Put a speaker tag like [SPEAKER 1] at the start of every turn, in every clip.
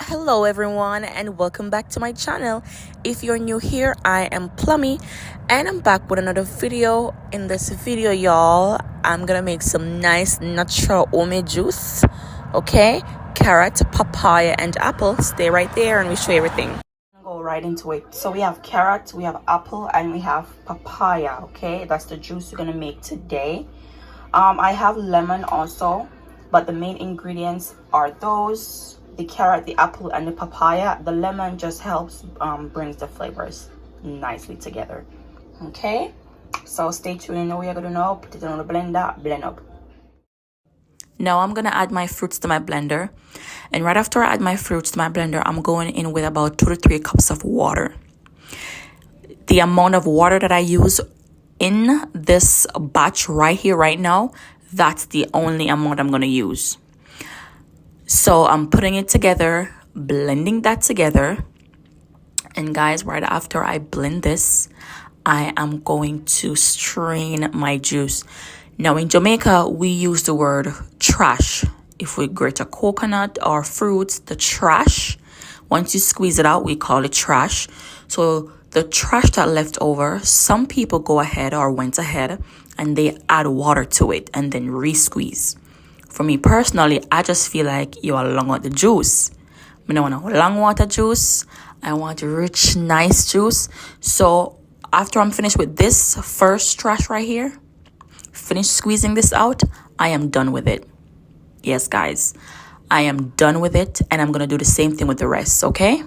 [SPEAKER 1] Hello everyone and welcome back to my channel. If you're new here, I am Plummy and I'm back with another video. In this video, y'all, I'm gonna make some nice natural ome juice. Okay, carrot, papaya and apple. Stay right there and we'll show you everything. Go right into it. So we have carrot, we have apple, and we have papaya. Okay, that's the juice we're gonna make today. I have lemon also, but the main ingredients are those: the carrot, the apple, and the papaya. The lemon just helps brings the flavors nicely together. Okay, so stay tuned. You know what you're gonna know. Put it on the blender, blend up. Now I'm gonna add my fruits to my blender, and right after I add my fruits to my blender, I'm going in with about 2 to 3 cups of water. The amount of water that I use in this batch right here, right now, that's the only amount I'm gonna use. So I'm putting it together, blending that together. And guys, right after I blend this, I am going to strain my juice. Now in Jamaica, we use the word trash. If we grate a coconut or fruits, the trash, once you squeeze it out, we call it trash. So the trash that left over, some people go ahead or went ahead and they add water to it and then re-squeeze. For me personally, I just feel like you are long out the juice. I don't want a long water juice. I want rich, nice juice. So after I'm finished with this first trash right here, finish squeezing this out, I am done with it. Yes, guys, I am done with it, and I'm gonna do the same thing with the rest, okay?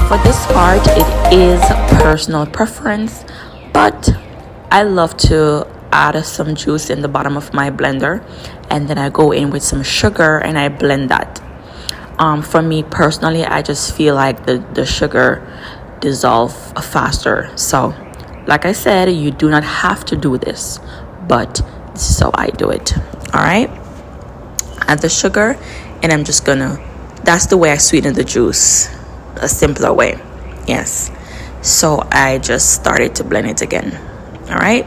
[SPEAKER 1] For this part, it is personal preference, but I love to add some juice in the bottom of my blender, and then I go in with some sugar and I blend that. For me personally, I just feel like the sugar dissolve faster. So like I said, you do not have to do this, but this is how I do it. All right, add the sugar, and I'm just gonna, that's the way I sweeten the juice. A simpler way, yes. So I just started to blend it again. All right,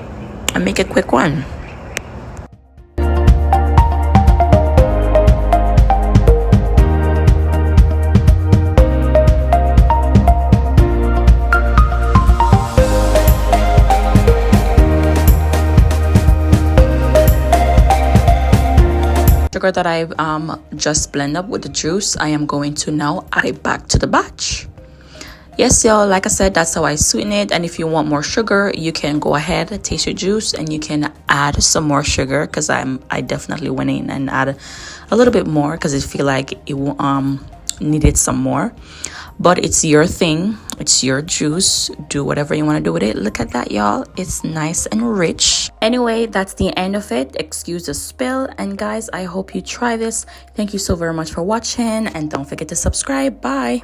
[SPEAKER 1] and make a quick one. Sugar that I just blend up with the juice, I am going to now add it back to the batch. Yes, y'all, like I said, that's how I sweeten it. And if you want more sugar, you can go ahead, taste your juice, and you can add some more sugar, because I definitely went in and added a little bit more because I feel like it needed some more. But it's your thing, it's your juice. Do whatever you want to do with it. Look at that, y'all, it's nice and rich. Anyway, that's the end of it. Excuse the spill. And guys, I hope you try this. Thank you so very much for watching, and don't forget to subscribe. Bye.